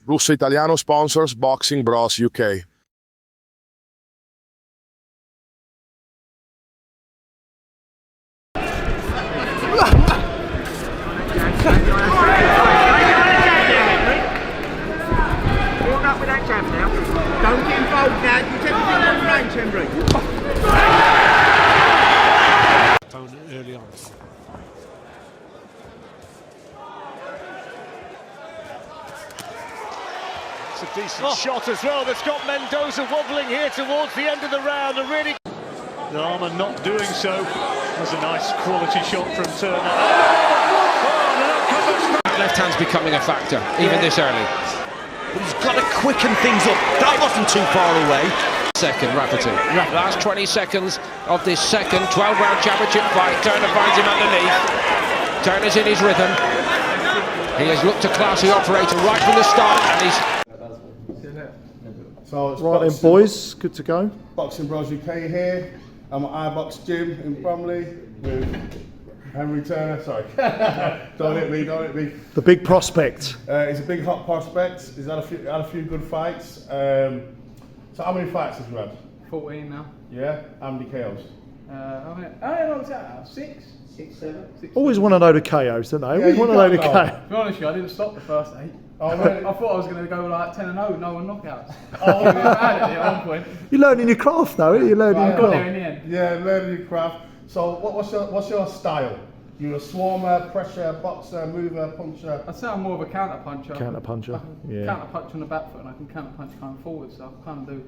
Russo Italiano sponsors Boxing Bros UK. Up with that jab now. Don't get involved now. You take the range, Henry. Opponent early on. It's a decent shot as well. That's got Mendoza wobbling here towards the end of the round. And really, the armour not doing so. That's a nice quality shot from Turner. Left hand's becoming a factor, even this early. But he's got to quicken things up. That wasn't too far away. Second, Rafferty. Last 20 seconds of this second 12-round championship fight. Turner finds him underneath. Turner's in his rhythm. He has looked a classy operator right from the start, and he's... So it's right then, boys, good to go. Boxing Bros UK here. I'm at IBOX Gym in Bromley with Henry Turner. Sorry, don't hit me, don't hit me. The big prospect. He's a big hot prospect. He's had a few good fights. So how many fights have you had? 14 now. Yeah. How many KOs? Six, 7. Always want to know the KOs, don't they? Yeah, Always want to know the KOs. To be honest with you, I didn't stop the first 8. Oh, really? I thought I was going to go like 10-0, no one knockouts. Oh, I had it at one point. You're learning your craft, though. You're learning your I got there craft. in the end. Yeah, learning your craft. So what's your style? You're a swarmer, pressure, boxer, mover, puncher? I'd say I'm more of a counter puncher. Counter puncher, yeah. Counter punch on the back foot, and I can counter punch kind of forward, so I kind of do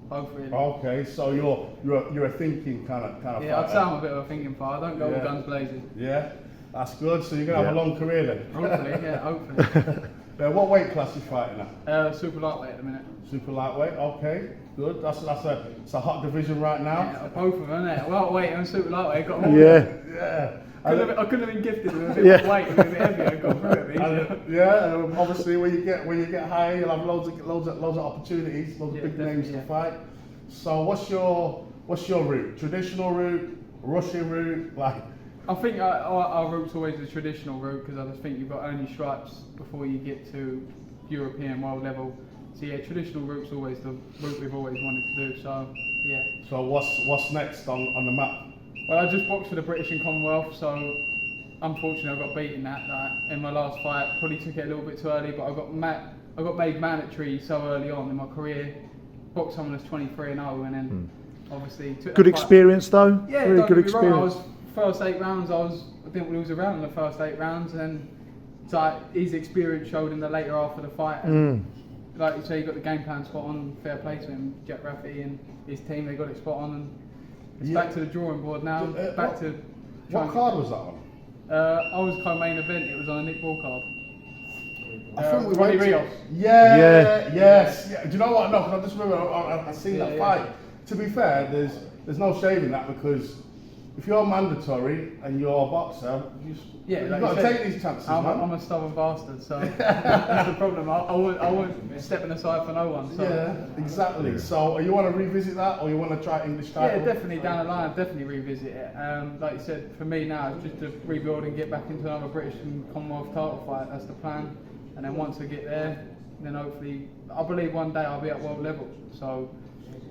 both really. Okay, so you're a thinking kind of Yeah, fighter. I'd say I'm a bit of a thinking fighter. I don't go all guns blazing. Yeah, that's good. So you're gonna have a long career then. Hopefully, yeah, hopefully. What weight class are you fighting at? Super lightweight at the minute. Super lightweight. Okay, good. It's a hot division right now. Yeah, both of them, isn't it? Lightweight and super lightweight got them all. Yeah. I couldn't have been gifted with a bit of weight and a bit heavier and got through it easier. Yeah, obviously when you get higher, you'll have loads of opportunities, loads of big names to fight. So what's your route? Traditional route, Russian route, like? I think our route's always the traditional route because I just think you've got only stripes before you get to European world level. So yeah, traditional route's always the route we've always wanted to do. So yeah. So what's next on the map? Well, I just boxed for the British and Commonwealth, so unfortunately I got beaten that in my last fight. Probably took it a little bit too early, but I got made mandatory so early on in my career. Boxed someone that's 23-0, and then obviously took good experience though. Yeah, really good experience. First 8 rounds, I didn't lose a round in the first 8 rounds, and then so his experience showed in the later half of the fight. And like you say, he got the game plan spot on. Fair play to him, Jack Rafferty and his team. They got it spot on, and it's back to the drawing board now. What card was that on? I was co-main event. It was on a Nick Ball card. I think we Ronnie went Rios. Yes. Do you know what? No, because I just remember I seen that fight. To be fair, there's no shame in that because if you're mandatory and you're a boxer, you've got to take these chances, man. I'm a stubborn bastard, so that's the problem. I won't stepping aside for no one. So. Yeah, exactly. Yeah. So you want to revisit that, or you want to try English title? Yeah, definitely down the line. Definitely revisit it. Like you said, for me now, it's just to rebuild and get back into another British and Commonwealth title fight. That's the plan. And then once I get there, then hopefully, I believe one day I'll be at world level. So.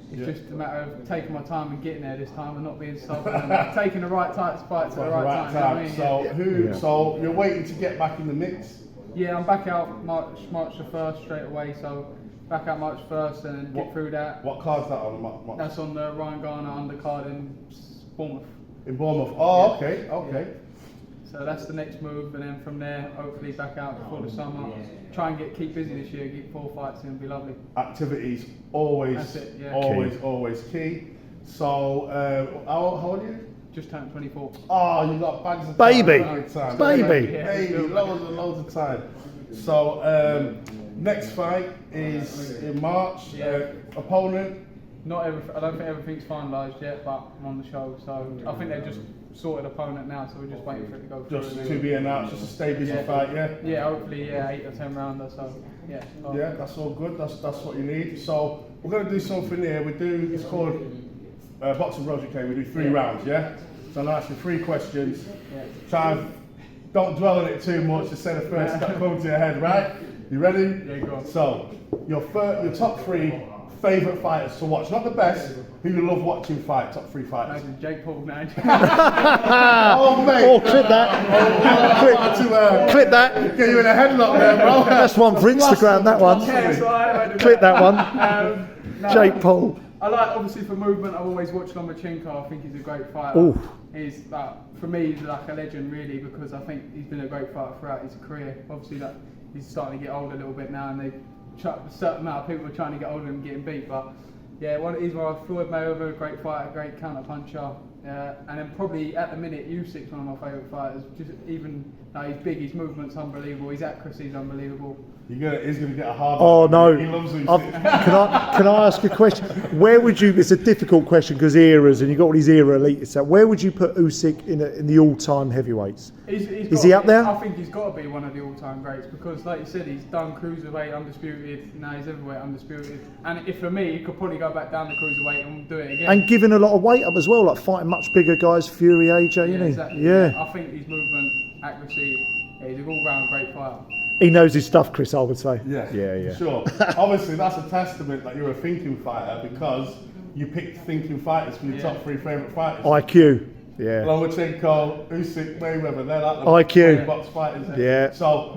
It's just a matter of taking my time and getting there this time and not being stubborn and taking the right type of fight to the right time. You know what I mean? So you're waiting to get back in the mix? Yeah, I'm back out March the 1st straight away. So back out March 1st and then get through that. What card's that on? That's on the Ryan Garner undercard in Bournemouth. In Bournemouth. Oh, okay. Okay. So that's the next move, and then from there, hopefully back out before the summer. Try and keep busy this year, get 4 fights in, be lovely. Activities always key. So how old are you? Just turned 24. Oh, you got bags of baby, time. baby, loads of time. So next fight is in March. Opponent. I don't think everything's finalised yet, but I'm on the show, so I think they're just sorted opponent now, so we're just waiting for it to go through. Just to be announced, just a stay busy fight, yeah? Yeah, hopefully, 8 or 10 rounder, so yeah. Yeah, that's all good, that's what you need. So we're going to do something here, it's called Boxing Bros UK, we do 3 rounds, yeah? So I'll ask you 3 questions. Try and don't dwell on it too much, just say the first that comes to your head, right? You ready? Yeah, go on. So, your top 3 favourite fighters to watch, not the best, who you love watching fight, top 3 fighters. Imagine Jake Paul now. Oh mate! Oh, clip that. Clip that. Get you in a headlock there, bro. That's one for Instagram, that one. Clip that one. No, Jake Paul. I like, obviously for movement, I've always watched Lomachenko. I think he's a great fighter. Ooh. He's like, for me, he's like a legend really, because I think he's been a great fighter throughout his career. Obviously, like, he's starting to get older a little bit now, and a certain amount of people are trying to get older and getting beat. But yeah, he's Floyd Mayweather, great fighter, great counter puncher, and then probably at the minute Usyk's one of my favourite fighters. Just even he's big, his movement's unbelievable, his accuracy's unbelievable. He's going to get a hard Oh one. no! He loves Can I ask a question? Where would you? It's a difficult question because eras, and you got all these era elites. So where would you put Usyk in the all-time heavyweights? Is he up there? I think he's got to be one of the all-time greats, because, like you said, he's done cruiserweight undisputed. Now he's heavyweight undisputed. And if for me, he could probably go back down to cruiserweight and do it again. And giving a lot of weight up as well, like fighting much bigger guys, Fury, AJ, isn't he? Exactly. Yeah. I think his movement, accuracy, he's an all-round great fighter. He knows his stuff, Chris, I would say. Yeah. Sure. Obviously, that's a testament that you're a thinking fighter, because you picked thinking fighters for your top 3 favourite fighters. IQ. Yeah. Lomachenko, Usyk, Mayweather, they're like the IQ. box fighters. Yeah. So,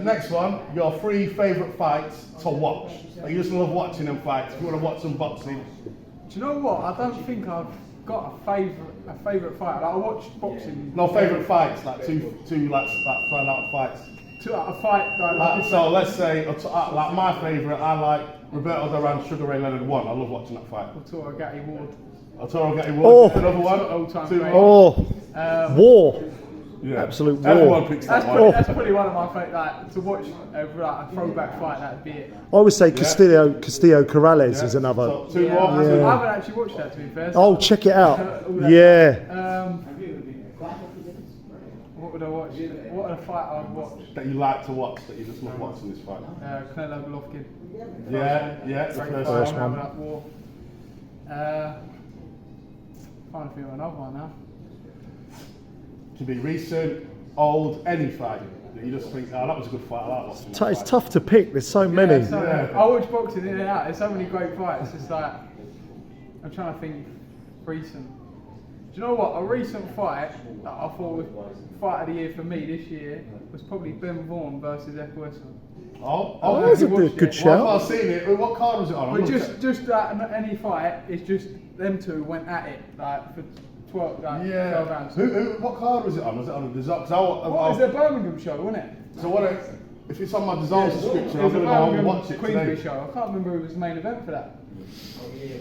next one, your 3 favourite fights to watch. Like, you just love watching them fights. If you want to watch some boxing. Do you know what? I don't think I've got a favourite fighter. Like, I watch boxing. No favourite fights, like two like flying out fights. 2 out of 5. So let's say, like my favourite, I like Roberto Duran, Sugar Ray Leonard 1. I love watching that fight. Arturo Gatti Ward. Arturo Gatti Ward, another one. All-time 2 great. more. War. Yeah. Absolute war. Everyone picks that one. That's probably one of my favourite. Like, to watch a throwback fight, that'd be it. I would say Castillo Corrales is another. So 2 more. I haven't actually watched that, to be fair. Oh, check it out. Yeah. What would I watch? What a fight I'd watch? That you like to watch, that you just love watching this fight. Canelo Golovkin. Yeah, the Great first fight, one. that war. Trying to think of another one now. Could be recent, old, any fight that you just think, oh, that was a good fight. I like watching that It's fight. tough to pick. There's so many. I watch boxing in and out. There's so many great fights. It's like, I'm trying to think recent. Do you know what? A recent fight that I thought was fight of the year for me this year was probably Ben Vaughan versus Equestrian. Oh, That's a good shout. Well, I've seen it. What card was it on? But just that any fight, it's just them two went at it like for 12 rounds. What card was it on? Was it on the DAZN? What was the Birmingham show, wasn't it? So if it's on my DAZN subscription, It was I'm a going to go and Birmingham watch it Queensbury today. show. I can't remember who was the main event for that.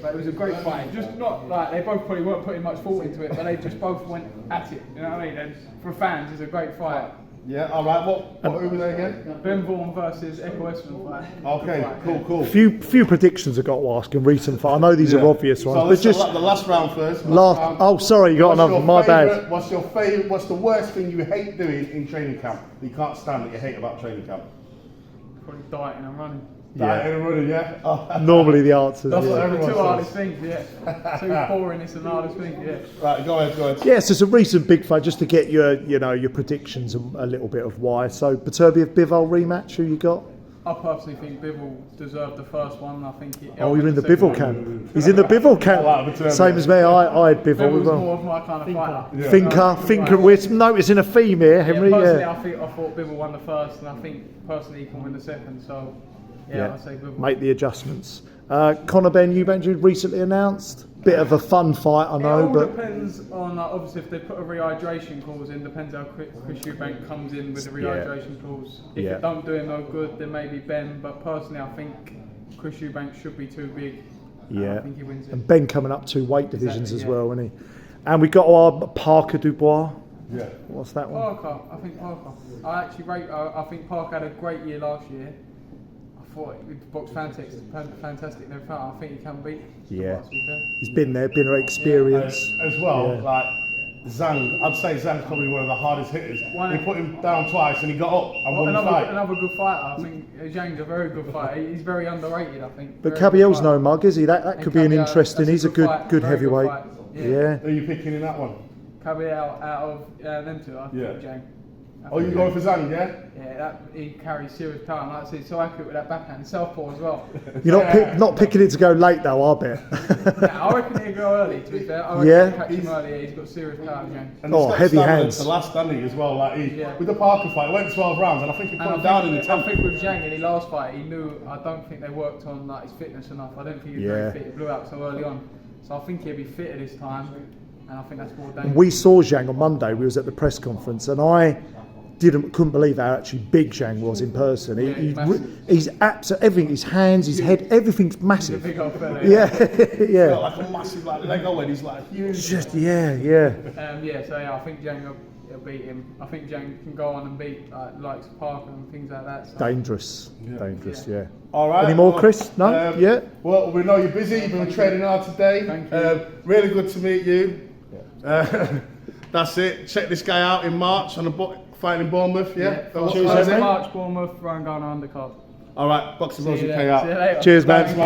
But it was a great fight. Just not like they both probably weren't putting much thought into it, but they just both went at it. You know what I mean? And for fans, it's a great fight. Yeah, all right. Who were they again? Ben Vaughan versus Equestrian fight. Okay, cool. Few predictions I've got to ask in recent fight. I know these are obvious So ones, let's but just the last round first. Oh, sorry, you got another. My bad. What's your favourite? What's the worst thing you hate doing in training camp? That you can't stand that you hate about training camp? Probably dieting and running. Dieting and running, yeah. Oh. Normally the answers. That's what The everyone two hardest says. things, yeah. Too boring, it's the hardest thing, yeah. Right, go ahead. Yes, it's a recent big fight. Just to get your predictions and a little bit of why. So, Beterbiev Bivol rematch. Who you got? I personally think Bivol deserved the first one. I think Oh, you're in the Bivol camp. He's in the Bivol camp. I like Beterbiev. Same as me. I had Bivol as Bivol's well. more of my kind of fighter. Thinker. We're noticing a theme here, Henry. Personally, Yeah. I thought Bivol won the first, and I think personally he can win the second. So, I'd say Bivol. Make the adjustments. Conor Ben Eubank recently announced. Bit of a fun fight, I It know, all but depends on obviously if they put a rehydration clause in. Depends how Chris Eubank comes in with the rehydration clause. If it don't do him no good, then maybe Ben. But personally, I think Chris Eubank should be too big. I think he wins it. And Ben coming up 2 weight divisions as well, isn't he? And we got our Parker Dubois. Yeah. What's that one? Parker, I think Parker. I think Parker had a great year last year. I thought he boxed fantastic and everything. I think he can beat. Yeah. Dubois, to be fair. He's been there, been an experience. As well, Yeah. like Zhang, I'd say Zhang's probably one of the hardest hitters. Why? He put him down twice and he got up and won the fight. Another good fighter. I think Zhang's a very good fighter. He's very underrated, I think. But Very Caballel's good no fighter. mug, is he? That could be an Caballel, interesting. that's a He's a good good fight, good very good heavyweight. fight. Yeah. Who are you picking in that one? Caballel out of them two, I think Zhang. Oh, you going for Zhang, yeah? Yeah, he carries serious power. And like I said, he's so accurate with that backhand, southpaw as well. You're not picking it to go late though, I bet. Yeah, I reckon he'll go early. To be fair, I reckon Yeah. he'll catch him early. He's got serious power, Zhang. And Oh, he's got heavy stamina hands. to last, hasn't he, as well? Like Yeah. with the Parker fight, it went 12 rounds, and I think he put him down in the 10th. I think with Zhang in his last fight, he knew. I don't think they worked on like his fitness enough. I don't think he was very fit. He blew out so early on. So I think he'll be fitter this time, and I think that's more dangerous. We saw Zhang on Monday. We was at the press conference, and I couldn't believe how actually big Zhang was in person. He's absolutely everything. His hands, his head, everything's massive. He's a big old fella. Yeah, yeah. Got like a massive like Lego head. He's like huge. Just yeah. So I think Zhang will beat him. I think Zhang can go on and beat likes Parker and things like that. So. Dangerous. Yeah. All right. Any more, Chris? No? Yeah? Well, we know you're busy. You've been training hard today. Thank you. Really good to meet you. That's it. Check this guy out in March on the fight in Bournemouth. Yeah. Cheers, What time is it? March, Bournemouth, Garner undercard. All right. Boxing Bros See you UK there. out. See you later. Cheers, man. Thanks, man.